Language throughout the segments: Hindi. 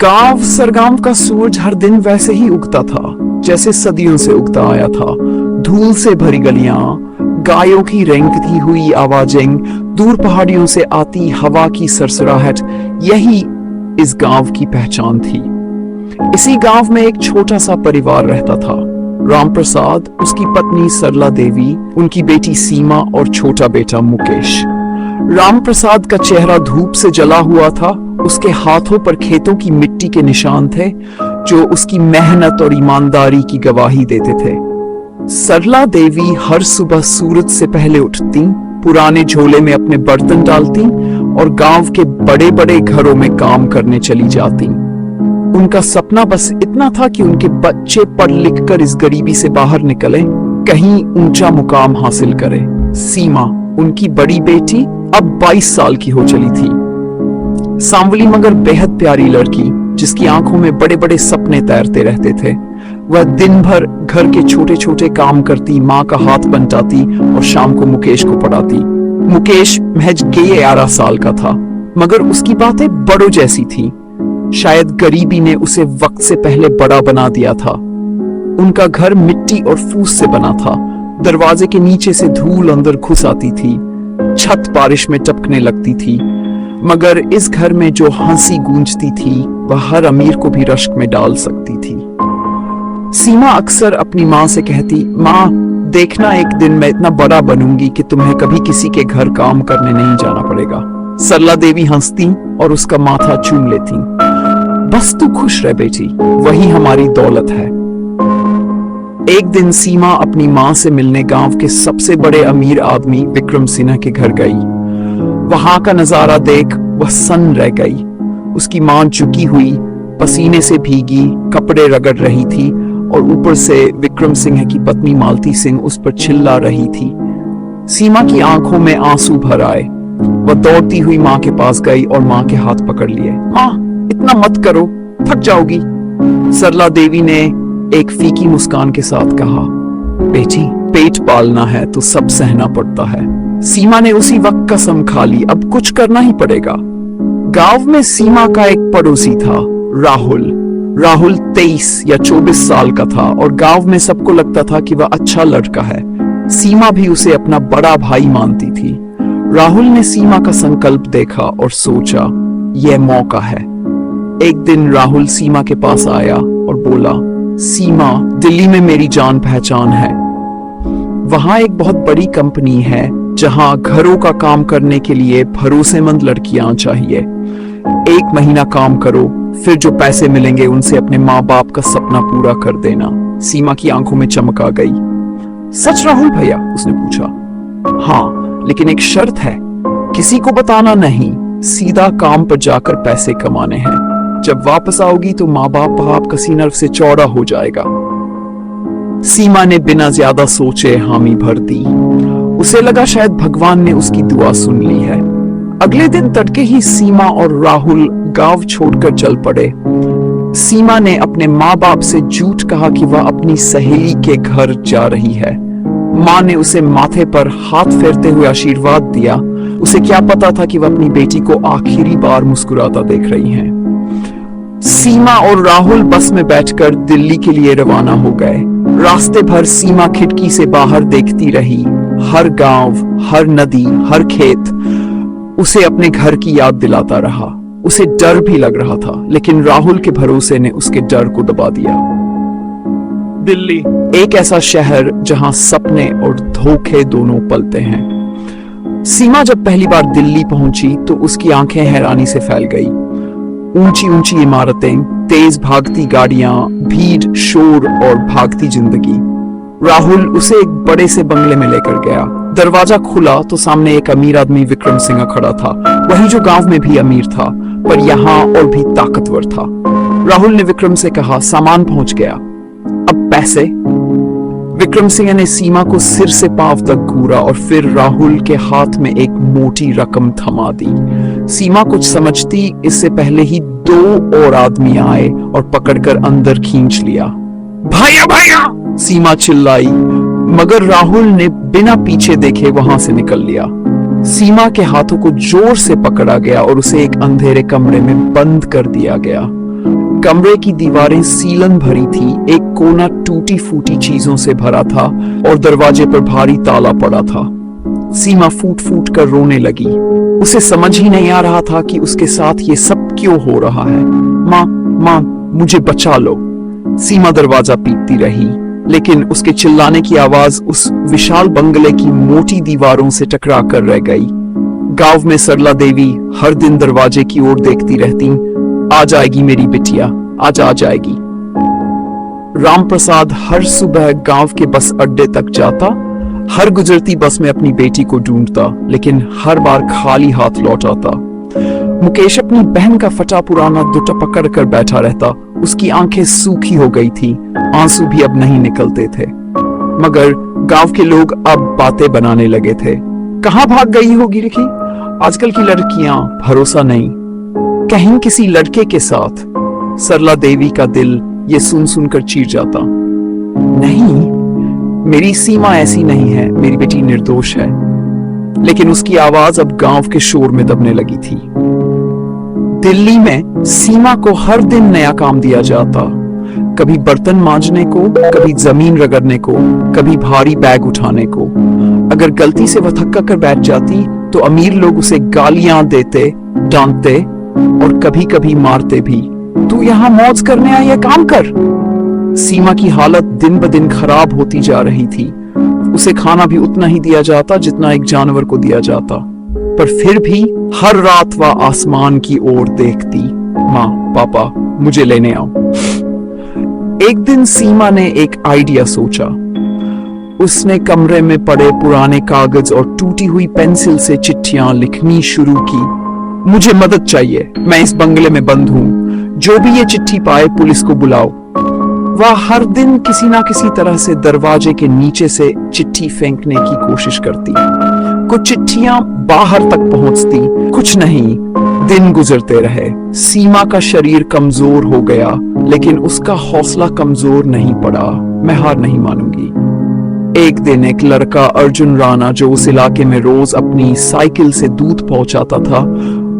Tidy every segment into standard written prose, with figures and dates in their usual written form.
गांव सरगाम का सूरज हर दिन वैसे ही उगता था जैसे सदियों से उगता आया था। धूल से भरी गलियां, गायों की रेंगती हुई आवाजें, दूर पहाड़ियों से आती हवा की सरसराहट, यही इस गांव की पहचान थी। इसी गांव में एक छोटा सा परिवार रहता था। राम प्रसाद, उसकी पत्नी सरला देवी, उनकी बेटी सीमा और छोटा बेटा मुकेश। राम प्रसाद का चेहरा धूप से जला हुआ था। उसके हाथों पर खेतों की मिट्टी के निशान थे जो उसकी मेहनत और ईमानदारी की गवाही देते थे। सरला देवी हर सुबह सूरज से पहले उठती, पुराने झोले में अपने बर्तन डालती और गांव के बड़े बड़े घरों में काम करने चली जाती। उनका सपना बस इतना था कि उनके बच्चे पढ़ लिख कर इस गरीबी से बाहर निकले, कहीं ऊंचा मुकाम हासिल करे। सीमा, उनकी बड़ी बेटी, अब 22 साल की हो चली थी। सांवली मगर बेहद प्यारी लड़की, जिसकी आंखों में बड़े बड़े सपने तैरते रहते थे। वह दिन भर घर के छोटे छोटे काम करती, माँ का हाथ बंटाती और शाम को मुकेश को पढ़ाती। मुकेश महज 11 साल का था, मगर उसकी बातें बड़ों जैसी थी। शायद गरीबी ने उसे वक्त से पहले बड़ा बना दिया था। उनका घर मिट्टी और फूस से बना था। दरवाजे के नीचे से धूल अंदर घुस आती थी, छत बारिश में टपकने लगती थी। मगर इस घर में जो हंसी गूंजती थी वह हर अमीर को भी रश्क में डाल सकती थी। सीमा अक्सर अपनी माँ से कहती, माँ देखना एक दिन मैं इतना बड़ा बनूंगी कि तुम्हें कभी किसी के घर काम करने नहीं जाना पड़ेगा। सरला देवी हंसती और उसका माथा चूम लेती। बस तू खुश रह बेटी, वही हमारी दौलत है। एक दिन सीमा अपनी माँ से मिलने गांव के सबसे बड़े अमीर आदमी विक्रम सिन्हा के घर गई। वहां का नजारा देख वह सन्न रह गई। उसकी मां झुकी हुई, पसीने से भीगी, कपड़े रगड़ रही थी और ऊपर से विक्रम सिंह की पत्नी मालती सिंह उस पर चिल्ला रही थी। सीमा की आंखों में आंसू भर आए। वह दौड़ती हुई मां के पास गई और मां के हाथ पकड़ लिए। मां, इतना मत करो, थक जाओगी। सरला देवी ने एक फीकी मुस्कान के साथ कहा, बेटी पेट पालना है तो सब सहना पड़ता है। सीमा ने उसी वक्त कसम खा ली, अब कुछ करना ही पड़ेगा। गांव में सीमा का एक पड़ोसी था, राहुल। राहुल 23 या 24 साल का था और गांव में सबको लगता था कि वह अच्छा लड़का है। सीमा भी उसे अपना बड़ा भाई मानती थी। राहुल ने सीमा का संकल्प देखा और सोचा, यह मौका है। एक दिन राहुल सीमा के पास आया और बोला, सीमा, दिल्ली में मेरी जान पहचान है। वहां एक बहुत बड़ी कंपनी है जहां घरों का काम करने के लिए भरोसेमंद लड़कियां चाहिए। 1 महीना काम करो, फिर जो पैसे मिलेंगे उनसे अपने माँ बाप का सपना पूरा कर देना। सीमा की आंखों में चमक आ गई। सच राहुल भैया? उसने पूछा। हाँ, लेकिन एक शर्त है, किसी को बताना नहीं, सीधा काम पर जाकर पैसे कमाने हैं। जब वापस आओगी तो माँ बाप का सीना से चौड़ा हो जाएगा। सीमा ने बिना ज्यादा सोचे हामी भर दी। उसे लगा शायद भगवान ने उसकी दुआ सुन ली है। अगले दिन तड़के ही सीमा और राहुल गांव छोड़कर चल पड़े। सीमा ने अपने माँ बाप से झूठ कहा कि वह अपनी सहेली के घर जा रही है। माँ ने उसे माथे पर हाथ फेरते हुए आशीर्वाद दिया। उसे क्या पता था कि वह अपनी बेटी को आखिरी बार मुस्कुराता देख रही है। सीमा और राहुल बस में बैठकर दिल्ली के लिए रवाना हो गए। रास्ते भर सीमा खिड़की से बाहर देखती रही। हर गांव, हर नदी, हर खेत उसे अपने घर की याद दिलाता रहा। उसे डर भी लग रहा था, लेकिन राहुल के भरोसे ने उसके डर को दबा दिया। दिल्ली एक ऐसा शहर जहां सपने और धोखे दोनों पलते हैं। सीमा जब पहली बार दिल्ली पहुंची तो उसकी आंखें हैरानी से फैल गई। ऊंची ऊंची इमारतें, तेज भागती गाड़ियां, भीड़, शोर और भागती जिंदगी। राहुल उसे एक बड़े से बंगले में लेकर गया। दरवाजा खुला तो सामने एक अमीर आदमी विक्रम सिंह खड़ा था, वही जो गांव में भी अमीर था, पर यहाँ और भी ताकतवर था। राहुल ने विक्रम से कहा, सामान पहुंच गया, अब पैसे? विक्रम सिंह ने सीमा को सिर से पांव तक घूरा और फिर राहुल के हाथ में एक मोटी रकम थमा दी। सीमा कुछ समझती इससे पहले ही 2 और आदमी आए और पकड़कर अंदर खींच लिया। भैया भैया! सीमा चिल्लाई, मगर राहुल ने बिना पीछे देखे वहां से निकल लिया। सीमा के हाथों को जोर से पकड़ा गया और उसे एक अंधेरे कमरे में बंद कर दिया गया। कमरे की दीवारें सीलन भरी थी, एक कोना टूटी फूटी चीजों से भरा था और दरवाजे पर भारी ताला पड़ा था। सीमा फूट फूट कर रोने लगी। उसे समझ ही नहीं आ रहा था कि उसके साथ ये सब क्यों हो रहा है। माँ, माँ, मुझे बचा लो। सीमा दरवाजा पीटती रही, लेकिन उसके चिल्लाने की आवाज उस विशाल बंगले की मोटी दीवारों से टकरा कर रह गई। गांव में सरला देवी हर दिन दरवाजे की ओर देखती रहती। आ जाएगी मेरी बिटिया, आज आ जाएगी। राम प्रसाद हर सुबह गांव के बस अड्डे तक जाता, हर गुजरती बस में अपनी बेटी को ढूंढता, लेकिन हर बार खाली हाथ लौट आता। मुकेश अपनी बहन का फटा पुराना दुट्टा पकड़ कर बैठा रहता। उसकी आंखें सूखी हो गई थी, आंसू भी अब नहीं निकलते थे। मगर गांव के लोग अब बातें बनाने लगे थे। कहां भाग गई होगी रिकी? आजकल की लड़कियां भरोसा नहीं, कहीं किसी लड़के के साथ। सरला देवी का दिल ये सुन सुनकर चीर जाता। नहीं, मेरी सीमा ऐसी नहीं है, मेरी बेटी निर्दोष है। लेकिन उसकी आवाज अब गांव के शोर में दबने लगी थी। दिल्ली में सीमा को हर दिन नया काम दिया जाता, कभी बर्तन मांजने को, कभी जमीन रगड़ने को, कभी भारी बैग उठाने को। अगर गलती से वह थक्का कर बैठ जाती तो अमीर लोग उसे गालियां देते, डांटते और कभी कभी मारते भी। तू यहाँ मौज करने आई है, काम कर। सीमा की हालत दिन ब दिन खराब होती जा रही थी। उसे खाना भी उतना ही दिया जाता जितना एक जानवर को दिया जाता, पर फिर भी हर रात वह आसमान की ओर देखती। माँ, पापा, मुझे लेने आओ। एक दिन सीमा ने एक आइडिया सोचा। उसने कमरे में पड़े पुराने कागज और टूटी हुई पेंसिल से चिट्ठियां लिखनी शुरू की। मुझे मदद चाहिए, मैं इस बंगले में बंद हूं। जो भी ये चिट्ठी पाए पुलिस को बुलाओ। वह हर दिन किसी ना किसी तरह से दरवाजे के नीचे से चिट्ठी फेंकने की कोशिश करती। कुछ चिट्ठियां बाहर तक पहुंचती, कुछ नहीं। दिन गुजरते रहे। सीमा का शरीर कमजोर हो गया, लेकिन उसका हौसला कमजोर नहीं पड़ा। मैं हार नहीं मानूंगी। एक दिन एक लड़का अर्जुन राणा, जो उस इलाके में रोज अपनी साइकिल से दूध पहुंचाता था,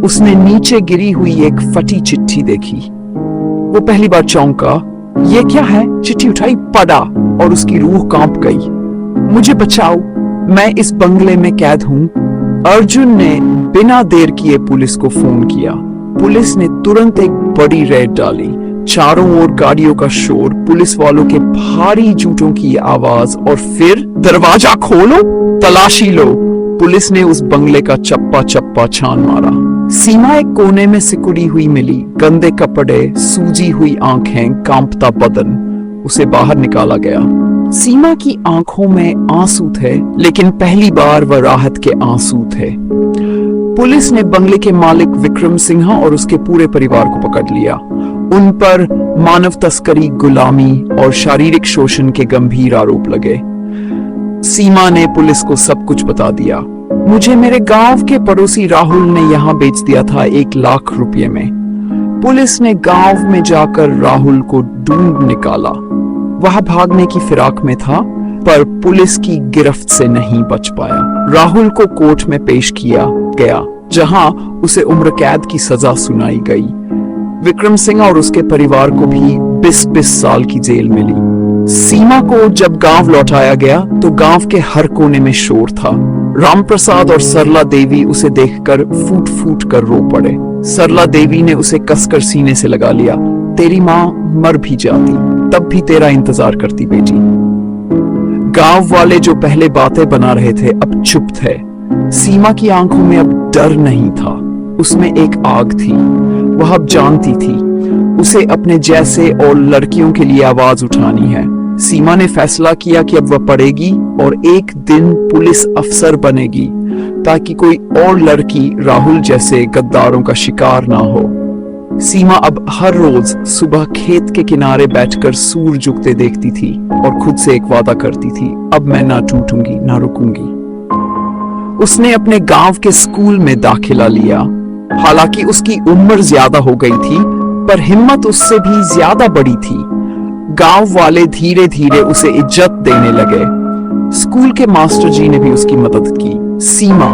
उसने नीचे गिरी हुई एक फटी चिट्ठी देखी। वो पहली बार चौंका। ये क्या है? चिट्ठी उठाई, पढ़ा और उसकी रूह कांप गई। मुझे बचाओ, मैं इस बंगले में कैद हूं। अर्जुन ने बिना देर किए पुलिस को फोन किया। पुलिस ने तुरंत एक बड़ी रेड डाली। चारों ओर गाड़ियों का शोर, पुलिस वालों के भारी जूतों की आवाज और फिर दरवाजा खोलो, तलाशी लो। पुलिस ने उस बंगले का चप्पा चप्पा छान मारा। सीमा एक कोने में सिकुड़ी हुई मिली, गंदे कपड़े, सूजी हुई आंखें, कांपता बदन। उसे बाहर निकाला गया। सीमा की आंखों में आंसू थे, लेकिन पहली बार वह राहत के आंसू थे। पुलिस ने बंगले के मालिक विक्रम सिंह और उसके पूरे परिवार को पकड़ लिया। उन पर मानव तस्करी, गुलामी और शारीरिक शोषण के गंभीर आरोप लगे। सीमा ने पुलिस को सब कुछ बता दिया। मुझे मेरे गांव के पड़ोसी राहुल ने यहाँ बेच दिया था 1 लाख रुपए में। पुलिस ने गांव में जाकर राहुल को ढूंढ निकाला। वह भागने की फिराक में था, पर पुलिस की गिरफ्त से नहीं बच पाया। राहुल को कोर्ट में पेश किया गया, जहां उसे उम्र कैद की सजा सुनाई गई। विक्रम सिंह और उसके परिवार को भी 20-20 साल की जेल मिली। सीमा को जब गांव लौटाया गया तो गांव के हर कोने में शोर था। राम प्रसाद और सरला देवी उसे देखकर फूट फूट कर रो पड़े। सरला देवी ने उसे कसकर सीने से लगा लिया। तेरी माँ मर भी जाती, तब भी तेरा इंतजार करती बेटी। गांव वाले जो पहले बातें बना रहे थे अब चुप थे। सीमा की आंखों में अब डर नहीं था, उसमें एक आग थी। वह अब जानती थी उसे अपने जैसे और लड़कियों के लिए आवाज उठानी है। सीमा ने फैसला किया कि अब वह पढ़ेगी और एक दिन पुलिस अफसर बनेगी, ताकि कोई और लड़की राहुल जैसे गद्दारों का शिकार ना हो। सीमा अब हर रोज सुबह खेत के किनारे बैठकर सूरज उगते देखती थी और खुद से एक वादा करती थी, अब मैं ना टूटूंगी, ना रुकूंगी। उसने अपने गांव के स्कूल में दाखिला लिया। हालांकि उसकी उम्र ज्यादा हो गई थी, पर हिम्मत उससे भी ज्यादा बड़ी थी। गांव वाले धीरे धीरे उसे इज्जत देने लगे। स्कूल के मास्टर जी ने भी उसकी मदद की। सीमा,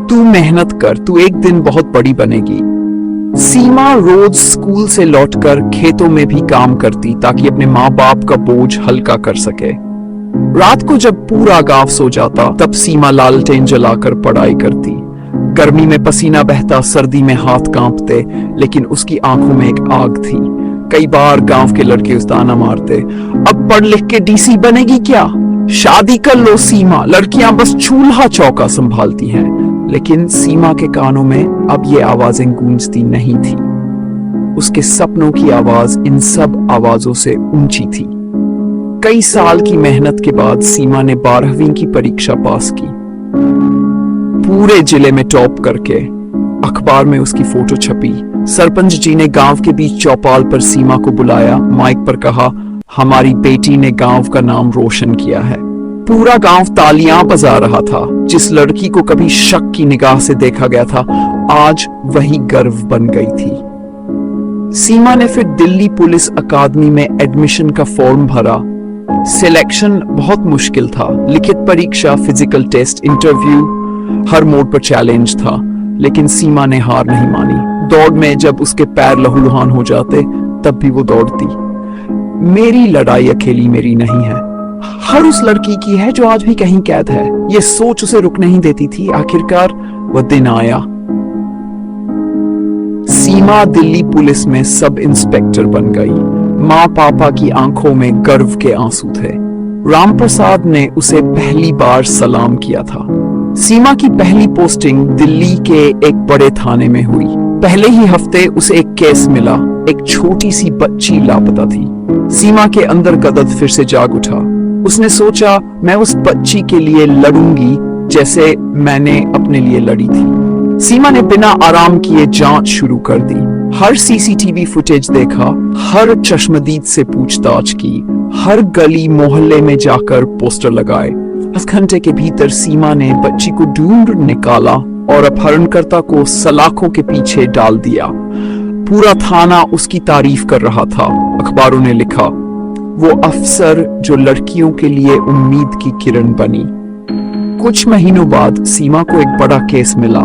तू मेहनत कर, तू एक दिन बहुत बड़ी बनेगी। सीमा रोज स्कूल से लौटकर खेतों में भी काम करती ताकि अपने माँ बाप का बोझ हल्का कर सके। रात को जब पूरा गांव सो जाता तब सीमा लालटेन जलाकर पढ़ाई करती। गर्मी में पसीना बहता, सर्दी में हाथ कांपते, लेकिन उसकी आंखों में एक आग थी। कई बार गांव के लड़के उस ताना मारते, अब पढ़ लिख के डीसी बनेगी क्या, शादी कर लो सीमा, लड़कियां बस चूल्हा चौका संभालती हैं। लेकिन सीमा के कानों में अब ये आवाजें गूंजती नहीं थी। उसके सपनों की आवाज इन सब आवाजों से ऊंची थी। कई साल की मेहनत के बाद सीमा ने 12वीं की परीक्षा पास की, पूरे जिले में टॉप करके। अखबार में उसकी फोटो छपी। सरपंच जी ने गांव के बीच चौपाल पर सीमा को बुलाया, माइक पर कहा, हमारी बेटी ने गांव का नाम रोशन किया है। पूरा गांव तालियां बजा रहा था। जिस लड़की को कभी शक की निगाह से देखा गया था, आज वही गर्व बन गई थी। सीमा ने फिर दिल्ली पुलिस अकादमी में एडमिशन का फॉर्म भरा। सिलेक्शन बहुत मुश्किल था। लिखित परीक्षा, फिजिकल टेस्ट, इंटरव्यू, हर मोड़ पर चैलेंज था। लेकिन सीमा ने हार नहीं मानी। दौड़ में जब उसके पैर लहूलुहान हो जाते तब भी वो दौड़ती। मेरी लड़ाई अकेली मेरी नहीं है, हर उस लड़की की है जो आज भी कहीं कैद है। ये सोच उसे रुक नहीं देती थी। आखिरकार वह दिन आया। सीमा दिल्ली पुलिस में सब इंस्पेक्टर बन गई। माँ पापा की आंखों में गर्व के आंसू थे। राम प्रसाद ने उसे पहली बार सलाम किया था। सीमा की पहली पोस्टिंग दिल्ली के एक बड़े थाने में हुई। पहले ही हफ्ते उसे एक केस मिला। एक छोटी सी बच्ची लापता थी। सीमा के अंदर गदर फिर से जाग उठा। उसने सोचा, मैं उस बच्ची के लिए लड़ूंगी जैसे मैंने अपने लिए लड़ी थी। सीमा ने बिना आराम किए जांच शुरू कर दी। हर सीसीटीवी फुटेज देखा, हर चश्मदीद से पूछताछ की, हर गली मोहल्ले में जाकर पोस्टर लगाए। 10 घंटे के भीतर सीमा ने बच्ची को ढूंढ निकाला और अपहरणकर्ता को सलाखों के पीछे डाल दिया। पूरा थाना उसकी तारीफ कर रहा था। अखबारों ने लिखा, वो अफसर जो लड़कियों के लिए उम्मीद की किरण बनी। कुछ महीनों बाद सीमा को एक बड़ा केस मिला।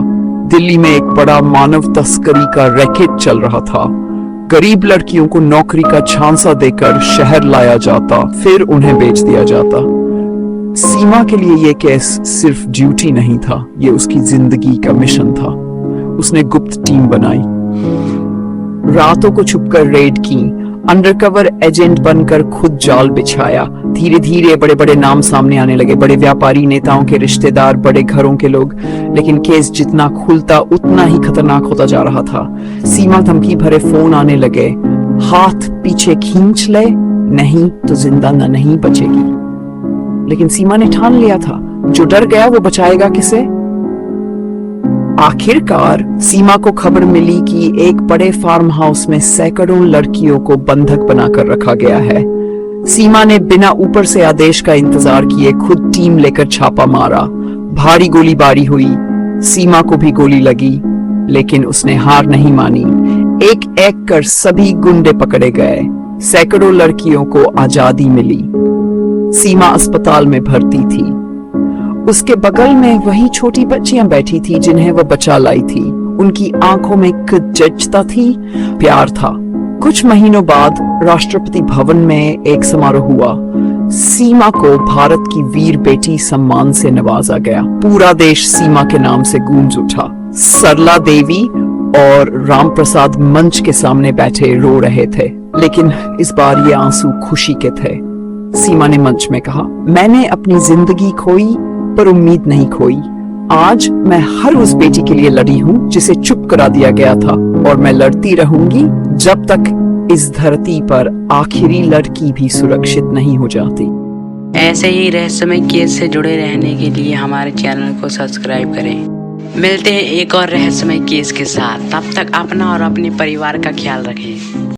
दिल्ली में एक बड़ा मानव तस्करी का रैकेट चल रहा था। गरीब लड़कियों को नौकरी का झांसा देकर शहर लाया जाता, फिर उन्हें बेच दिया जाता। सीमा के लिए यह केस सिर्फ ड्यूटी नहीं था, यह उसकी जिंदगी का मिशन था। उसने गुप्त टीम बनाई, रातों को छुपकर रेड की, अंडरकवर एजेंट बनकर खुद जाल बिछाया। धीरे धीरे बड़े बड़े नाम सामने आने लगे, बड़े व्यापारी, नेताओं के रिश्तेदार, बड़े घरों के लोग। लेकिन केस जितना खुलता उतना ही खतरनाक होता जा रहा था। सीमा धमकी भरे फोन आने लगे, हाथ पीछे खींच ले, नहीं तो जिंदा न नहीं बचेगी। लेकिन सीमा ने ठान लिया था, जो डर गया वो बचाएगा किसे। आखिरकार सीमा को खबर मिली कि एक बड़े फार्म हाउस में सैकड़ों लड़कियों को बंधक बनाकर रखा गया है। सीमा ने बिना ऊपर से आदेश का इंतजार किए खुद टीम लेकर छापा मारा। भारी गोलीबारी हुई, सीमा को भी गोली लगी, लेकिन उसने हार नहीं मानी। एक एक कर सभी गुंडे पकड़े गए। सैकड़ों लड़कियों को आजादी मिली। सीमा अस्पताल में भर्ती थी। उसके बगल में वही छोटी बच्चियां बैठी थी जिन्हें वह बचा लाई थी। उनकी आंखों में जज्बा थी, प्यार था। कुछ महीनों बाद राष्ट्रपति भवन में एक समारोह हुआ। सीमा को भारत की वीर बेटी सम्मान से नवाजा गया। पूरा देश सीमा के नाम से गूंज उठा। सरला देवी और राम प्रसाद मंच के सामने बैठे रो रहे थे, लेकिन इस बार ये आंसू खुशी के थे। सीमा ने मंच में कहा, मैंने अपनी जिंदगी खोई पर उम्मीद नहीं खोई। आज मैं हर उस बेटी के लिए लड़ी हूँ जिसे चुप करा दिया गया था, और मैं लड़ती रहूंगी जब तक इस धरती पर आखिरी लड़की भी सुरक्षित नहीं हो जाती। ऐसे ही रहस्यमय केस से जुड़े रहने के लिए हमारे चैनल को सब्सक्राइब करें। मिलते हैं एक और रहस्यमय केस के साथ। तब तक अपना और अपने परिवार का ख्याल रखें।